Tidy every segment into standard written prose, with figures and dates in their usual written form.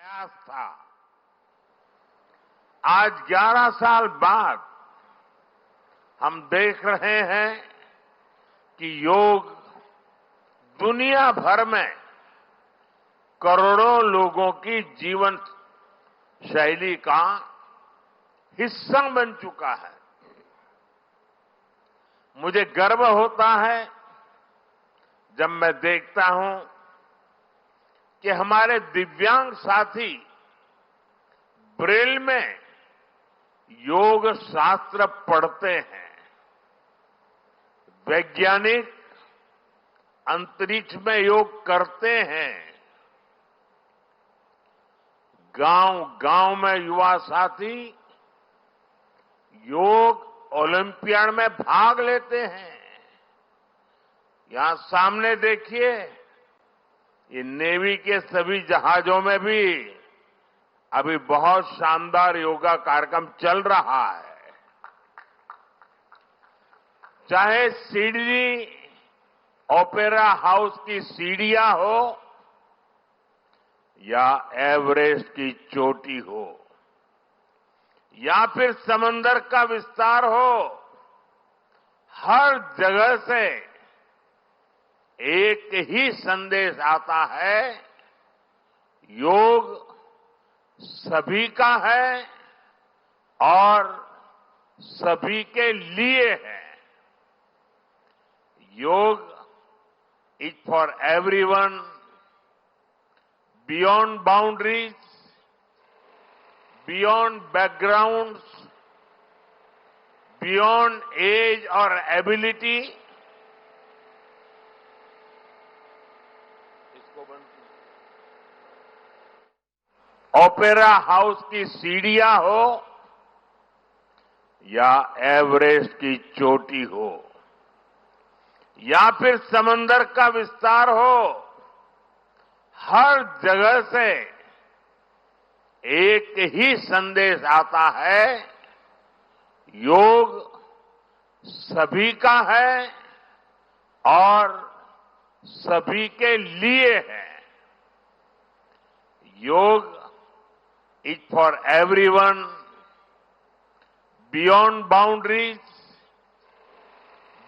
प्रयास था। आज 11 साल बाद हम देख रहे हैं कि योग दुनिया भर में करोड़ों लोगों की जीवन शैली का हिस्सा बन चुका है। मुझे गर्व होता है जब मैं देखता हूं कि हमारे दिव्यांग साथी ब्रेल में योग शास्त्र पढ़ते हैं। वैज्ञानिक अंतरिक्ष में योग करते हैं। गांव-गांव में युवा साथी योग ओलंपियाड में भाग लेते हैं। यहां सामने देखिए, ये नेवी के सभी जहाजों में भी अभी बहुत शानदार योगा कार्यक्रम चल रहा है। चाहे सिडनी ओपेरा हाउस की सीढ़ियां हो या एवरेस्ट की चोटी हो या फिर समंदर का विस्तार हो, हर जगह से एक ही संदेश आता है, योग सभी का है और सभी के लिए है। Yog is for everyone, beyond boundaries, beyond backgrounds, beyond age और एबिलिटी। ओपेरा हाउस की सीढ़ियां हो या एवरेस्ट की चोटी हो या फिर समंदर का विस्तार हो, हर जगह से एक ही संदेश आता है, योग सभी का है और सभी के लिए है। योग is for everyone, beyond boundaries,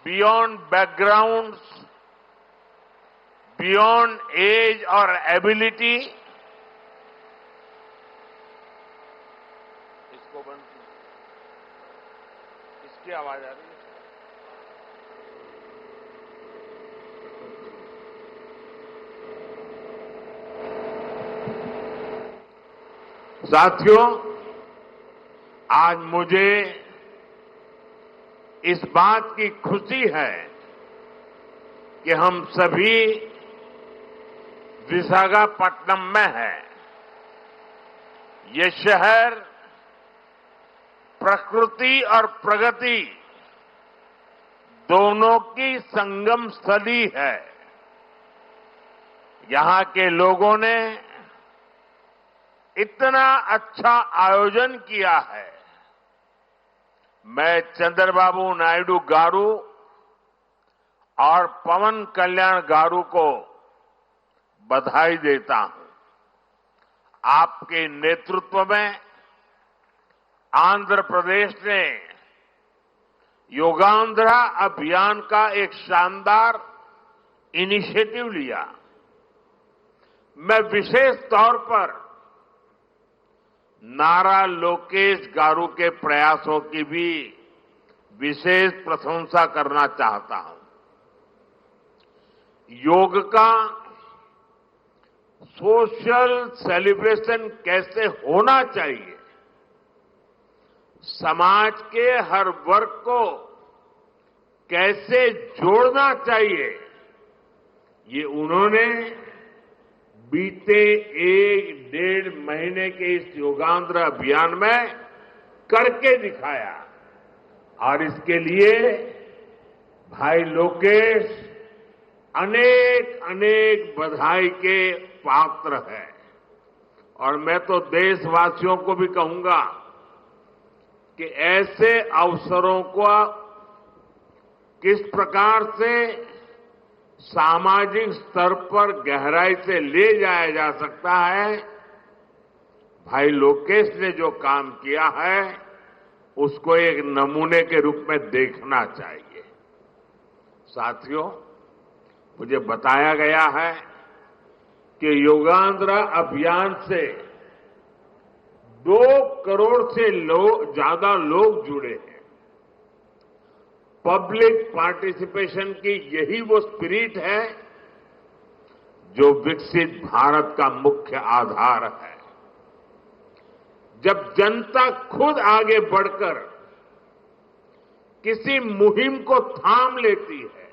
beyond backgrounds, beyond age or ability. इसको बंद कीजिए, इसकी आवाज आ रही है। साथियों, आज मुझे इस बात की खुशी है कि हम सभी विशाखापट्टनम में हैं। ये शहर प्रकृति और प्रगति दोनों की संगम स्थली है। यहां के लोगों ने इतना अच्छा आयोजन किया है। मैं चंद्रबाबू नायडू गारू और पवन कल्याण गारू को बधाई देता हूं। आपके नेतृत्व में आंध्र प्रदेश ने योगांध्रा अभियान का एक शानदार इनिशिएटिव लिया। मैं विशेष तौर पर नारा लोकेश गारू के प्रयासों की भी विशेष प्रशंसा करना चाहता हूं। योग का सोशल सेलिब्रेशन कैसे होना चाहिए, समाज के हर वर्ग को कैसे जोड़ना चाहिए, ये उन्होंने बीते 1-1.5 महीने के इस योगांध्र अभियान में करके दिखाया और इसके लिए भाई लोकेश अनेक अनेक बधाई के पात्र है। और मैं तो देशवासियों को भी कहूंगा कि ऐसे अवसरों को किस प्रकार से सामाजिक स्तर पर गहराई से ले जाया जा सकता है, भाई लोकेश ने जो काम किया है उसको एक नमूने के रूप में देखना चाहिए। साथियों, मुझे बताया गया है कि योगांध्र अभियान से 2 करोड़ से ज्यादा लोग जुड़े हैं। पब्लिक पार्टिसिपेशन की यही वो स्पिरिट है जो विकसित भारत का मुख्य आधार है। जब जनता खुद आगे बढ़कर किसी मुहिम को थाम लेती है,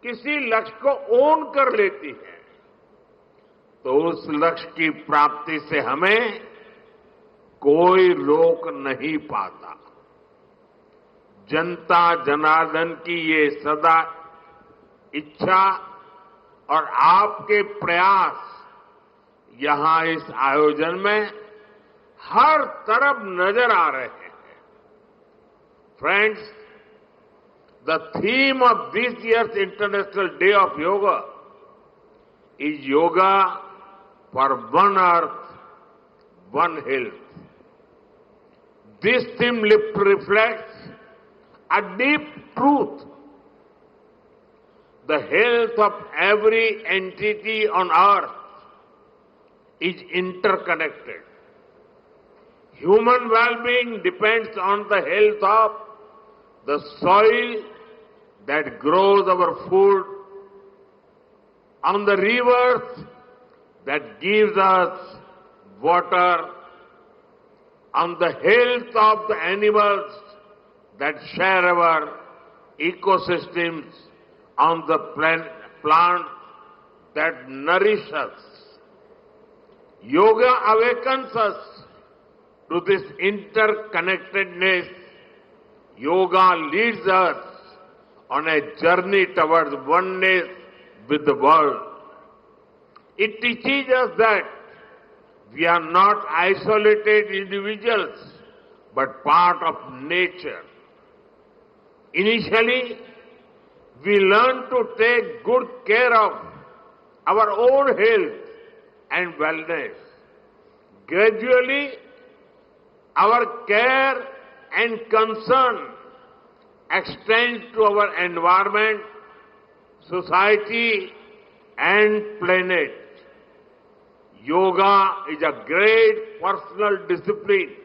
किसी लक्ष्य को ओन कर लेती है, तो उस लक्ष्य की प्राप्ति से हमें कोई रोक नहीं पाता। जनता जनार्दन की ये सदा इच्छा और आपके प्रयास यहां इस आयोजन में हर तरफ नजर आ रहे हैं। Friends, the theme of this year's International Day of Yoga is Yoga for One Earth, One Health. This theme reflects a deep truth. The health of every entity on earth is interconnected. Human well-being depends on the health of the soil that grows our food, on the rivers that gives us water, on the health of the animals that share our ecosystems, on the plants that nourish us. Yoga awakens us to this interconnectedness. Yoga leads us on a journey towards oneness with the world. It teaches us that we are not isolated individuals, but part of nature. Initially, we learn to take good care of our own health and wellness. Gradually, our care and concern extends to our environment, society, and planet. Yoga is a great personal discipline.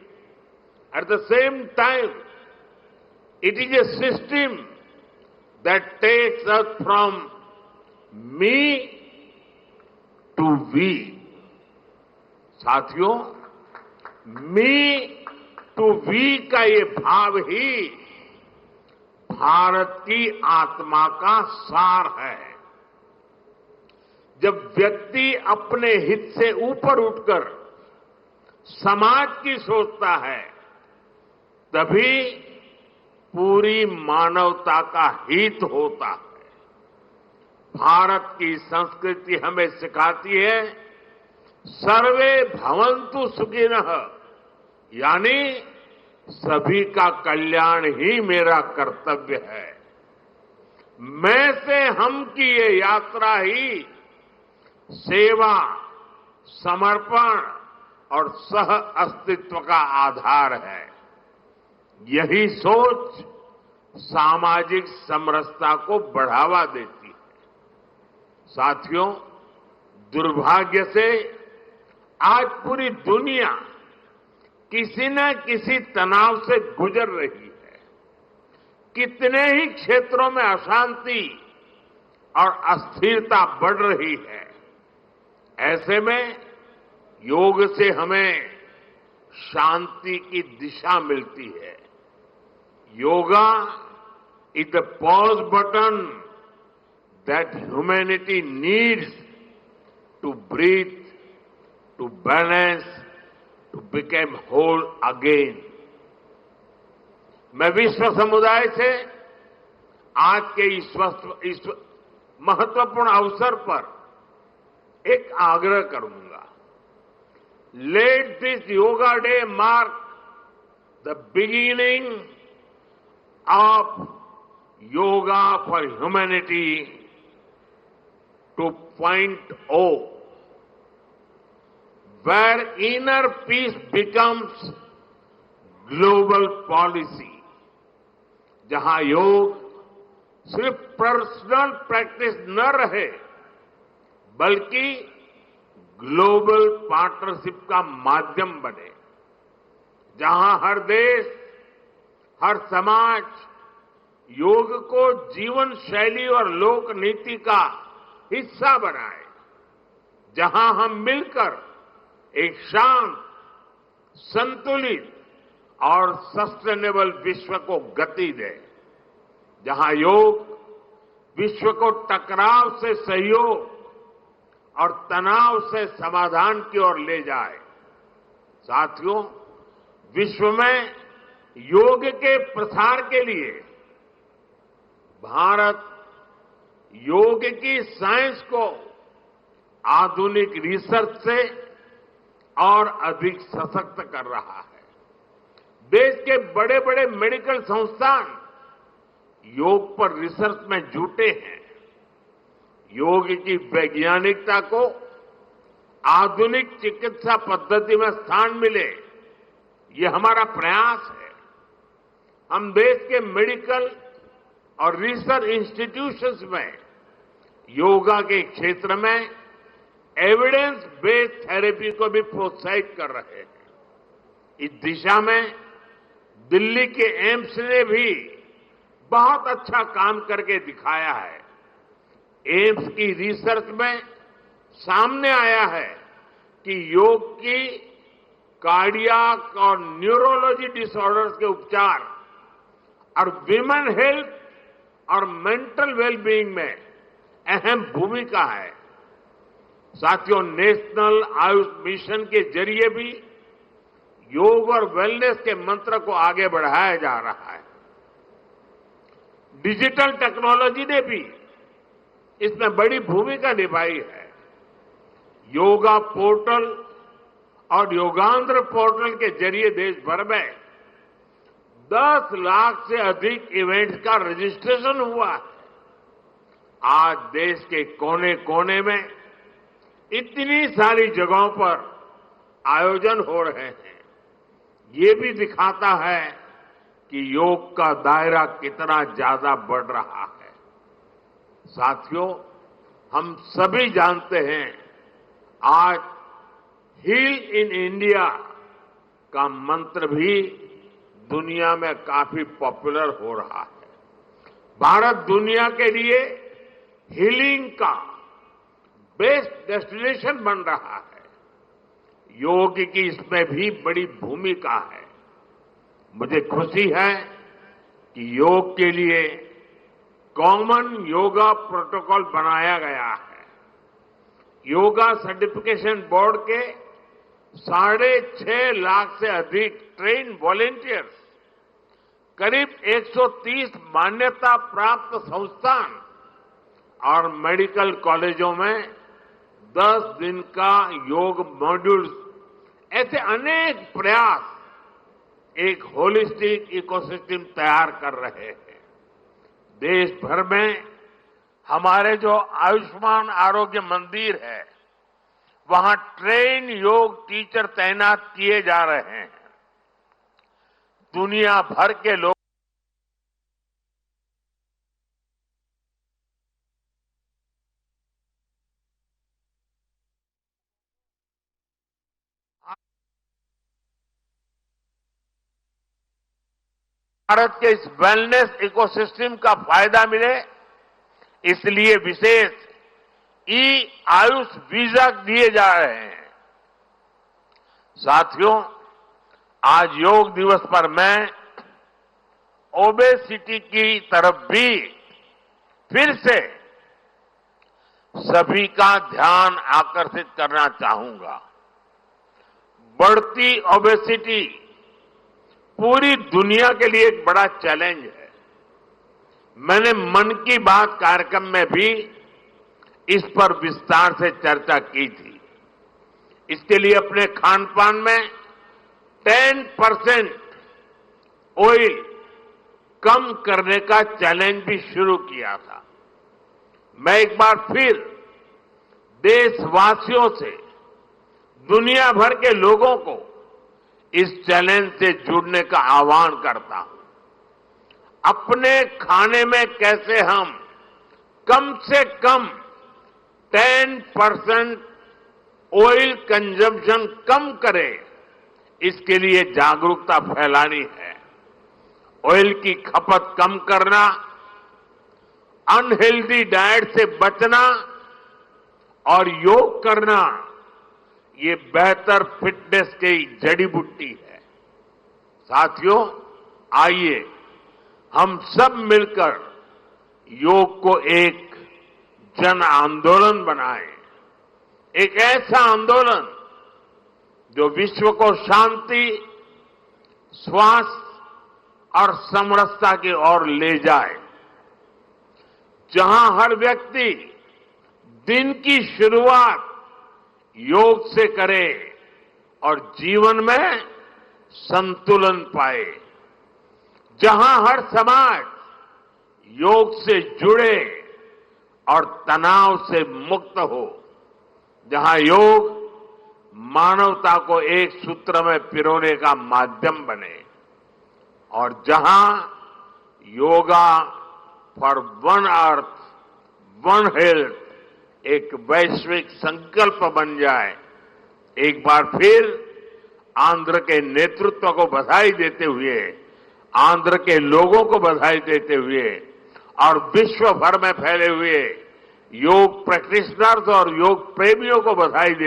At the same time, it is a system that takes us from me to we. साथियों, मी to we का ये भाव ही भारत की आत्मा का सार है। जब व्यक्ति अपने हित से ऊपर उठकर समाज की सोचता है, तभी पूरी मानवता का हित होता है। भारत की संस्कृति हमें सिखाती है सर्वे भवन्तु सुखिनः, यानी सभी का कल्याण ही मेरा कर्तव्य है। मैं से हम की ये यात्रा ही सेवा, समर्पण और सह अस्तित्व का आधार है। यही सोच सामाजिक समरसता को बढ़ावा देती है। साथियों, दुर्भाग्य से आज पूरी दुनिया किसी न किसी तनाव से गुजर रही है। कितने ही क्षेत्रों में अशांति और अस्थिरता बढ़ रही है। ऐसे में योग से हमें शांति की दिशा मिलती है। Yoga is the pause button that humanity needs to breathe, to balance, to become whole again. मैं विश्व समुदाय से आज के इस महत्वपूर्ण अवसर पर एक आग्रह करूंगा। Let this yoga day mark the beginning of yoga for humanity 2.0. where inner peace becomes global policy, जहां योग सिर्फ पर्सनल प्रैक्टिस न रहे बल्कि ग्लोबल पार्टनरशिप का माध्यम बने, जहां हर देश, हर समाज योग को जीवन शैली और लोक नीति का हिस्सा बनाए, जहां हम मिलकर एक शांत, संतुलित और सस्टेनेबल विश्व को गति दें, जहां योग विश्व को टकराव से सहयोग और तनाव से समाधान की ओर ले जाए। साथियों, विश्व में योग के प्रसार के लिए भारत योग की साइंस को आधुनिक रिसर्च से और अधिक सशक्त कर रहा है। देश के बड़े बड़े मेडिकल संस्थान योग पर रिसर्च में जुटे हैं। योग की वैज्ञानिकता को आधुनिक चिकित्सा पद्धति में स्थान मिले, ये हमारा प्रयास है। हम देश के मेडिकल और रिसर्च इंस्टीट्यूशंस में योगा के क्षेत्र में एविडेंस बेस्ड थेरेपी को भी प्रोत्साहित कर रहे हैं। इस दिशा में दिल्ली के एम्स ने भी बहुत अच्छा काम करके दिखाया है। एम्स की रिसर्च में सामने आया है कि योग की कार्डियक और न्यूरोलॉजी डिसऑर्डर्स के उपचार और विमेन हेल्थ और मेंटल वेलबीइंग में अहम भूमिका है। साथियों, नेशनल आयुष मिशन के जरिए भी योग और वेलनेस के मंत्र को आगे बढ़ाया जा रहा है। डिजिटल टेक्नोलॉजी ने भी इसमें बड़ी भूमिका निभाई है। योगा पोर्टल और योगांध्र पोर्टल के जरिए देश भर में 10 लाख से अधिक इवेंट्स का रजिस्ट्रेशन हुआ है। आज देश के कोने कोने में इतनी सारी जगहों पर आयोजन हो रहे हैं। ये भी दिखाता है कि योग का दायरा कितना ज्यादा बढ़ रहा है। साथियों, हम सभी जानते हैं आज हील इन इंडिया का मंत्र भी दुनिया में काफी पॉपुलर हो रहा है। भारत दुनिया के लिए हीलिंग का बेस्ट डेस्टिनेशन बन रहा है। योग की इसमें भी बड़ी भूमिका है। मुझे खुशी है कि योग के लिए कॉमन योगा प्रोटोकॉल बनाया गया है। योगा सर्टिफिकेशन बोर्ड के 6.5 लाख से अधिक ट्रेन वॉलेंटियर्स, करीब 130 मान्यता प्राप्त संस्थान और मेडिकल कॉलेजों में 10 दिन का योग मॉड्यूल्स, ऐसे अनेक प्रयास एक होलिस्टिक इकोसिस्टम तैयार कर रहे हैं। देश भर में हमारे जो आयुष्मान आरोग्य मंदिर है, वहां ट्रेन योग टीचर तैनात किए जा रहे हैं। दुनिया भर के लोग भारत के इस वेलनेस इकोसिस्टम का फायदा मिले, इसलिए विशेष ई आयुष वीजा दिए जा रहे हैं। साथियों, आज योग दिवस पर मैं ओबेसिटी की तरफ भी फिर से सभी का ध्यान आकर्षित करना चाहूंगा। बढ़ती ओबेसिटी पूरी दुनिया के लिए एक बड़ा चैलेंज है। मैंने मन की बात कार्यक्रम में भी इस पर विस्तार से चर्चा की थी। इसके लिए अपने खान पान में 10% ऑयल कम करने का चैलेंज भी शुरू किया था। मैं एक बार फिर देशवासियों से दुनिया भर के लोगों को इस चैलेंज से जुड़ने का आह्वान करता हूं। अपने खाने में कैसे हम कम से कम 10% ऑयल कंजम्पशन कम करें, इसके लिए जागरूकता फैलानी है। ऑयल की खपत कम करना, अनहेल्दी डाइट से बचना और योग करना, ये बेहतर फिटनेस की जड़ी बूटी है। साथियों, आइए हम सब मिलकर योग को एक जन आंदोलन बनाएं, एक ऐसा आंदोलन जो विश्व को शांति, स्वास्थ्य और समरसता की ओर ले जाए, जहां हर व्यक्ति दिन की शुरुआत योग से करे और जीवन में संतुलन पाए, जहां हर समाज योग से जुड़े और तनाव से मुक्त हो, जहां योग मानवता को एक सूत्र में पिरोने का माध्यम बने और जहां yoga for one earth one health एक वैश्विक संकल्प बन जाए। एक बार फिर आंध्र के नेतृत्व को बधाई देते हुए, आंध्र के लोगों को बधाई देते हुए और विश्व भर में फैले हुए योग प्रैक्टिशनर्स और योग प्रेमियों को बधाई